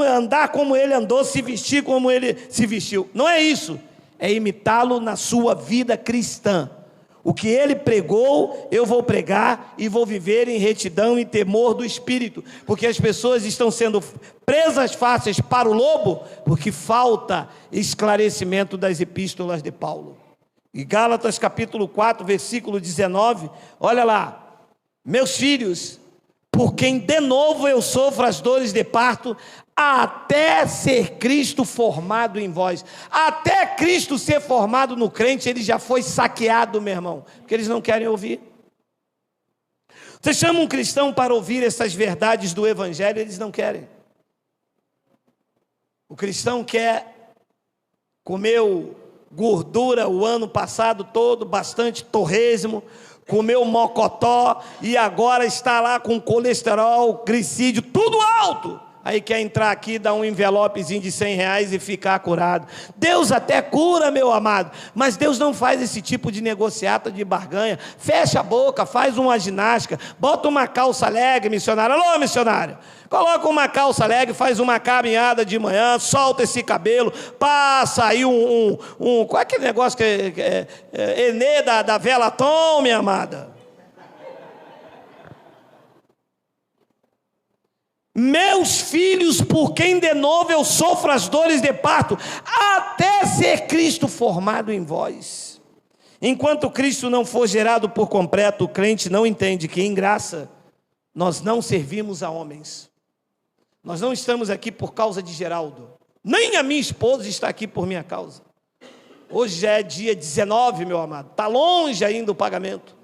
andar como ele andou, se vestir como ele se vestiu. Não é isso. É imitá-lo na sua vida cristã. O que ele pregou, eu vou pregar e vou viver em retidão e temor do Espírito. Porque as pessoas estão sendo presas fáceis para o lobo, porque falta esclarecimento das epístolas de Paulo. E Gálatas capítulo 4, versículo 19, olha lá. Meus filhos, por quem de novo eu sofro as dores de parto, até ser Cristo formado em vós. Até Cristo ser formado no crente, ele já foi saqueado, meu irmão, porque eles não querem ouvir. Você chama um cristão para ouvir essas verdades do Evangelho, eles não querem. O cristão quer, comeu gordura o ano passado todo, bastante torresmo, comeu mocotó e agora está lá com colesterol, glicídio, tudo alto. Aí quer entrar aqui, dar um envelopezinho de R$100 e ficar curado. Deus até cura, meu amado, mas Deus não faz esse tipo de negociata, de barganha. Fecha a boca, faz uma ginástica, bota uma calça leg, missionário. Alô, missionário, coloca uma calça leg, faz uma caminhada de manhã, solta esse cabelo, passa aí qual é aquele negócio que é Enê da Velaton, minha amada? Meus filhos, por quem de novo eu sofro as dores de parto, até ser Cristo formado em vós. Enquanto Cristo não for gerado por completo, o crente não entende que em graça nós não servimos a homens. Nós não estamos aqui por causa de Geraldo, nem a minha esposa está aqui por minha causa. Hoje já é dia 19, meu amado, está longe ainda o pagamento.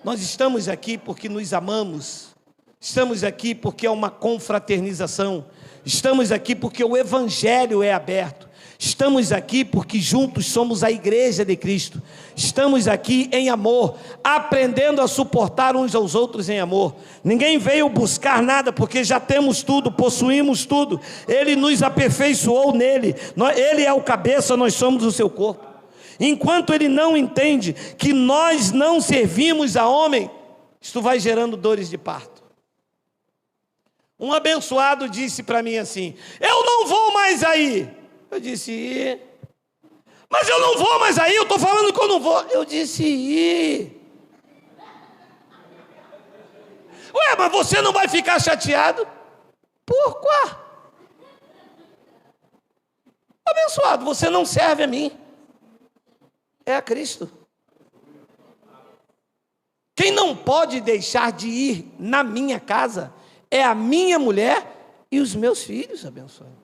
Nós estamos aqui porque nos amamos. Estamos aqui porque é uma confraternização. Estamos aqui porque o Evangelho é aberto. Estamos aqui porque juntos somos a igreja de Cristo. Estamos aqui em amor, aprendendo a suportar uns aos outros em amor. Ninguém veio buscar nada porque já temos tudo, possuímos tudo. Ele nos aperfeiçoou nele. Ele é o cabeça, nós somos o seu corpo. Enquanto ele não entende que nós não servimos a homem, isto vai gerando dores de parto. Um abençoado disse para mim assim: eu não vou mais aí. Eu disse: mas eu não vou mais aí, eu estou falando que eu não vou. Eu disse: ué, mas você não vai ficar chateado? Por quê? Abençoado, você não serve a mim, é a Cristo. Quem não pode deixar de ir na minha casa é a minha mulher e os meus filhos, abençoado.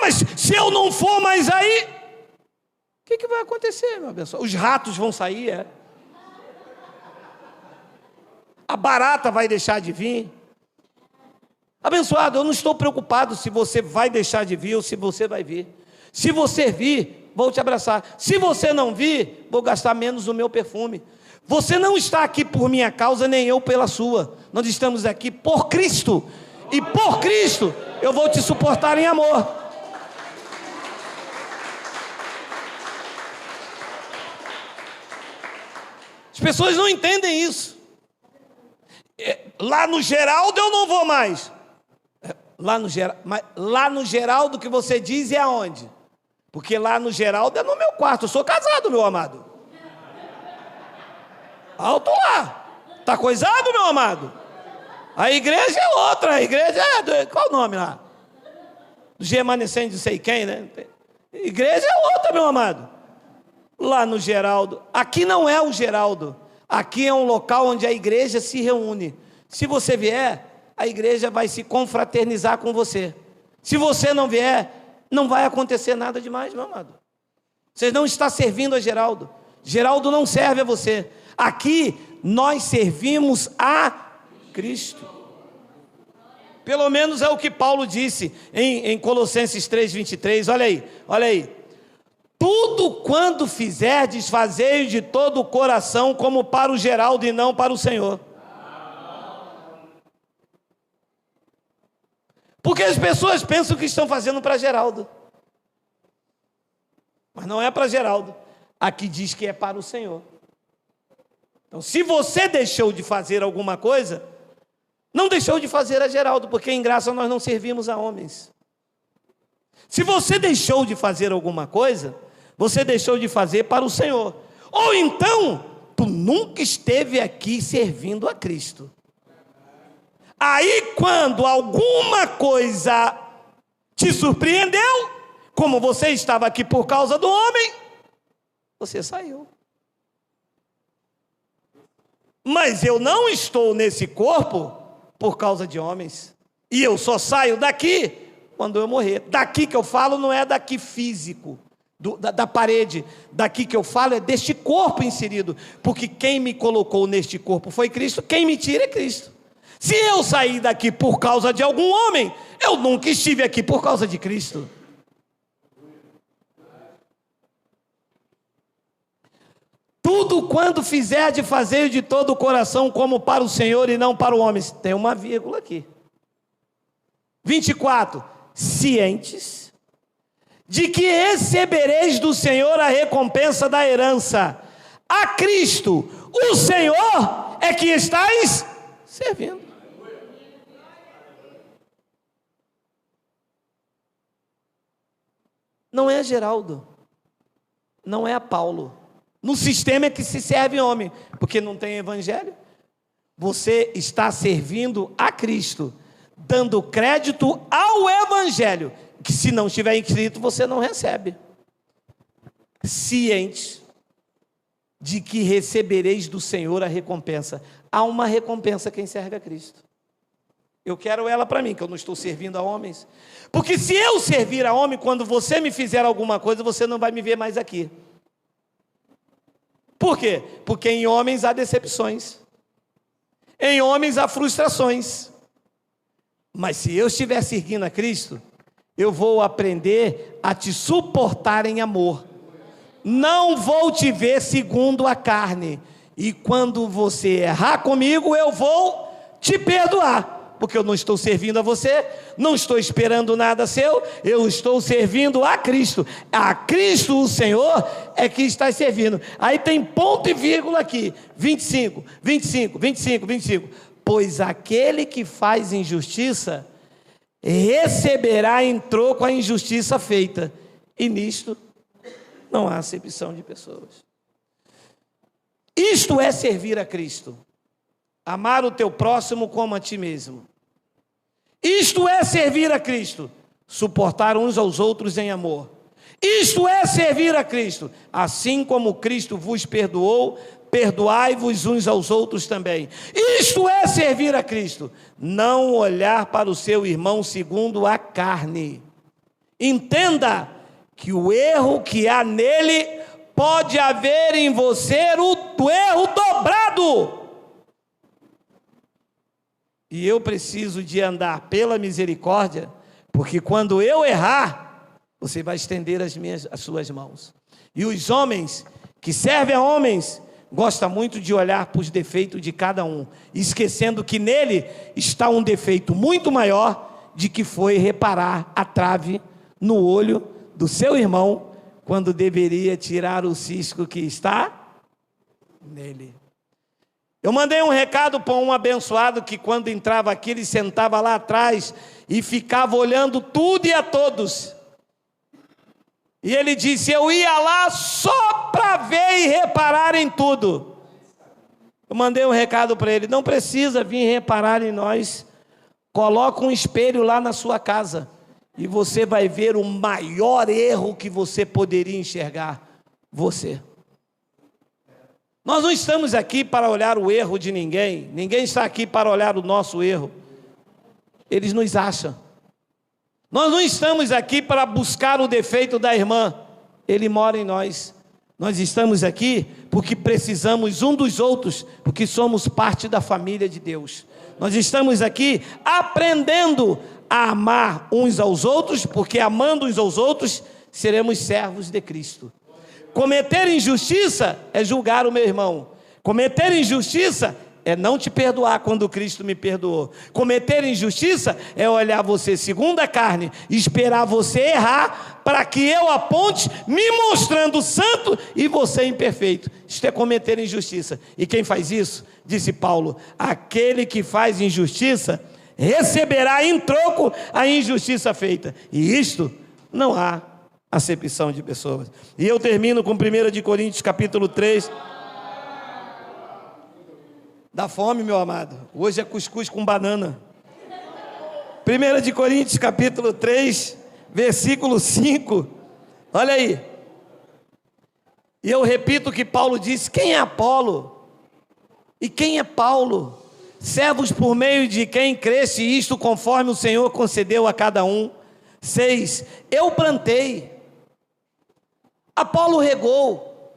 Mas se eu não for mais aí, o que vai acontecer, meu abençoado? Os ratos vão sair, a barata vai deixar de vir. Abençoado, eu não estou preocupado se você vai deixar de vir ou se você vai vir. Se você vir, vou te abraçar. Se você não vir, vou gastar menos o meu perfume. Você não está aqui por minha causa, nem eu pela sua. Nós estamos aqui por Cristo. E por Cristo, eu vou te suportar em amor. As pessoas não entendem isso. Lá no Geraldo eu não vou mais. Lá no Geraldo que você diz é aonde? Porque lá no Geraldo é no meu quarto. Eu sou casado, meu amado. Alto lá. Está coisado, meu amado? A igreja é outra. A igreja é... Qual o nome lá? Do remanescente de sei quem, né? Igreja é outra, meu amado. Lá no Geraldo. Aqui não é o Geraldo. Aqui é um local onde a igreja se reúne. Se você vier, a igreja vai se confraternizar com você. Se você não vier, não vai acontecer nada demais, meu amado. Você não está servindo a Geraldo. Geraldo não serve a você. Aqui nós servimos a Cristo. Pelo menos é o que Paulo disse em Colossenses 3:23. Olha aí, olha aí. Tudo quando fizerdes, fazei de todo o coração, como para o Geraldo e não para o Senhor. Porque as pessoas pensam que estão fazendo para Geraldo. Mas não é para Geraldo. Aqui diz que é para o Senhor. Então, se você deixou de fazer alguma coisa, não deixou de fazer a Geraldo, porque em graça nós não servimos a homens. Se você deixou de fazer alguma coisa, você deixou de fazer para o Senhor. Ou então, tu nunca esteve aqui servindo a Cristo. Aí, quando alguma coisa te surpreendeu, como você estava aqui por causa do homem, você saiu. Mas eu não estou nesse corpo por causa de homens. E eu só saio daqui quando eu morrer. Daqui que eu falo não é daqui físico, da parede. Daqui que eu falo é deste corpo inserido. Porque quem me colocou neste corpo foi Cristo, quem me tira é Cristo. Se eu sair daqui por causa de algum homem, eu nunca estive aqui por causa de Cristo. Tudo quando fizer de fazer de todo o coração, como para o Senhor e não para o homem. Tem uma vírgula aqui. 24. Cientes de que recebereis do Senhor a recompensa da herança. A Cristo, o Senhor, é que estáis servindo. Não é a Geraldo, não é a Paulo. No sistema é que se serve homem, porque não tem evangelho. Você está servindo a Cristo, dando crédito ao evangelho, que se não estiver inscrito, você não recebe. Ciente de que recebereis do Senhor a recompensa. Há uma recompensa quem serve a Cristo. Eu quero ela para mim, que eu não estou servindo a homens. Porque se eu servir a homem, quando você me fizer alguma coisa, você não vai me ver mais aqui. Por quê? Porque em homens há decepções. Em homens há frustrações. Mas se eu estiver seguindo a Cristo, eu vou aprender a te suportar em amor. Não vou te ver segundo a carne. E quando você errar comigo, eu vou te perdoar. Porque eu não estou servindo a você, não estou esperando nada seu, eu estou servindo a Cristo. A Cristo, o Senhor, é que está servindo. Aí tem ponto e vírgula aqui, 25. Pois aquele que faz injustiça, receberá em troco a injustiça feita. E nisto não há acepção de pessoas. Isto é servir a Cristo. Amar o teu próximo como a ti mesmo. Isto é servir a Cristo. Suportar uns aos outros em amor. Isto é servir a Cristo. Assim como Cristo vos perdoou, perdoai-vos uns aos outros também. Isto é servir a Cristo. Não olhar para o seu irmão segundo a carne. Entenda que o erro que há nele, pode haver em você o erro dobrado. E eu preciso de andar pela misericórdia, porque quando eu errar, você vai estender as suas mãos. E os homens que servem a homens, gostam muito de olhar para os defeitos de cada um, esquecendo que nele está um defeito muito maior, de que foi reparar a trave no olho do seu irmão, quando deveria tirar o cisco que está nele. Eu mandei um recado para um abençoado que quando entrava aqui, ele sentava lá atrás e ficava olhando tudo e a todos. E ele disse, eu ia lá só para ver e reparar em tudo. Eu mandei um recado para ele, não precisa vir reparar em nós. Coloca um espelho lá na sua casa e você vai ver o maior erro que você poderia enxergar, você. Nós não estamos aqui para olhar o erro de ninguém. Ninguém está aqui para olhar o nosso erro. Eles nos acham. Nós não estamos aqui para buscar o defeito da irmã. Ele mora em nós. Nós estamos aqui porque precisamos um dos outros, porque somos parte da família de Deus. Nós estamos aqui aprendendo a amar uns aos outros, porque amando uns aos outros, seremos servos de Cristo. Cometer injustiça é julgar o meu irmão. Cometer injustiça é não te perdoar quando Cristo me perdoou. Cometer injustiça é olhar você segundo a carne, esperar você errar, para que eu aponte, me mostrando santo e você imperfeito. Isto é cometer injustiça. E quem faz isso? Disse Paulo: aquele que faz injustiça receberá em troco a injustiça feita. E isto não há acepção de pessoas. E eu termino com 1 de Coríntios capítulo 3. Dá fome, meu amado. Hoje é cuscuz com banana. 1 de Coríntios capítulo 3, versículo 5. Olha aí. E eu repito o que Paulo disse: quem é Apolo? E quem é Paulo? Servos por meio de quem cresce isto conforme o Senhor concedeu a cada um. 6. Eu plantei, Apolo regou,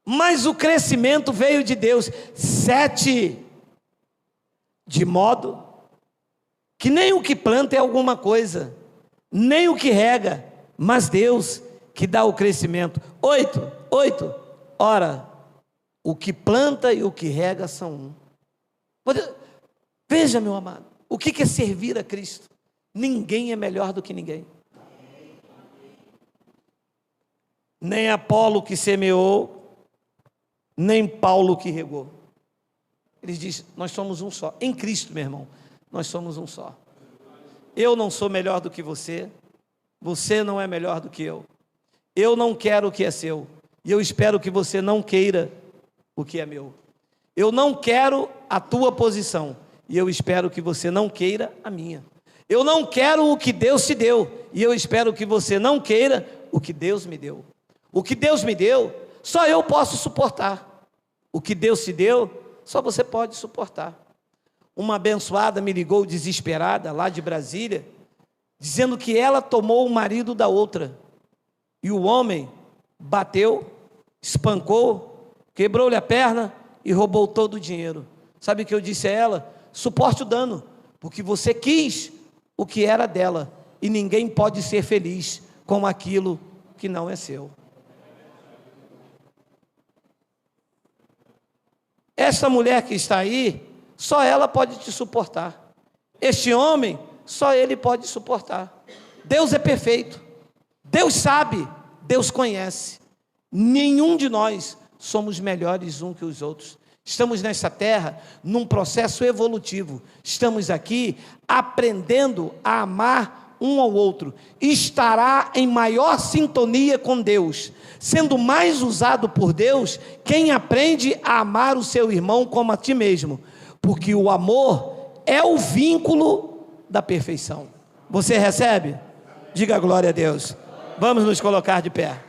mas o crescimento veio de Deus. 7. De modo que nem o que planta é alguma coisa, nem o que rega, mas Deus que dá o crescimento. 8. Ora, o que planta e o que rega são um. Veja, meu amado, o que é servir a Cristo? Ninguém é melhor do que ninguém. Nem Apolo que semeou, nem Paulo que regou. Ele diz: nós somos um só. Em Cristo, meu irmão, nós somos um só. Eu não sou melhor do que você, você não é melhor do que eu. Eu não quero o que é seu, e eu espero que você não queira o que é meu. Eu não quero a tua posição, e eu espero que você não queira a minha. Eu não quero o que Deus te deu, e eu espero que você não queira o que Deus me deu. O que Deus me deu, só eu posso suportar. O que Deus te deu, só você pode suportar. Uma abençoada me ligou desesperada, lá de Brasília, dizendo que ela tomou o marido da outra. E o homem bateu, espancou, quebrou-lhe a perna e roubou todo o dinheiro. Sabe o que eu disse a ela? Suporte o dano, porque você quis o que era dela, e ninguém pode ser feliz com aquilo que não é seu. Essa mulher que está aí, só ela pode te suportar. Este homem, só ele pode suportar. Deus é perfeito, Deus sabe, Deus conhece. Nenhum de nós somos melhores uns que os outros. Estamos nessa terra num processo evolutivo. Estamos aqui aprendendo a amar um ao outro. Estará em maior sintonia com Deus, sendo mais usado por Deus quem aprende a amar o seu irmão como a ti mesmo, porque o amor é o vínculo da perfeição. Você recebe? Diga glória a Deus. Vamos nos colocar de pé.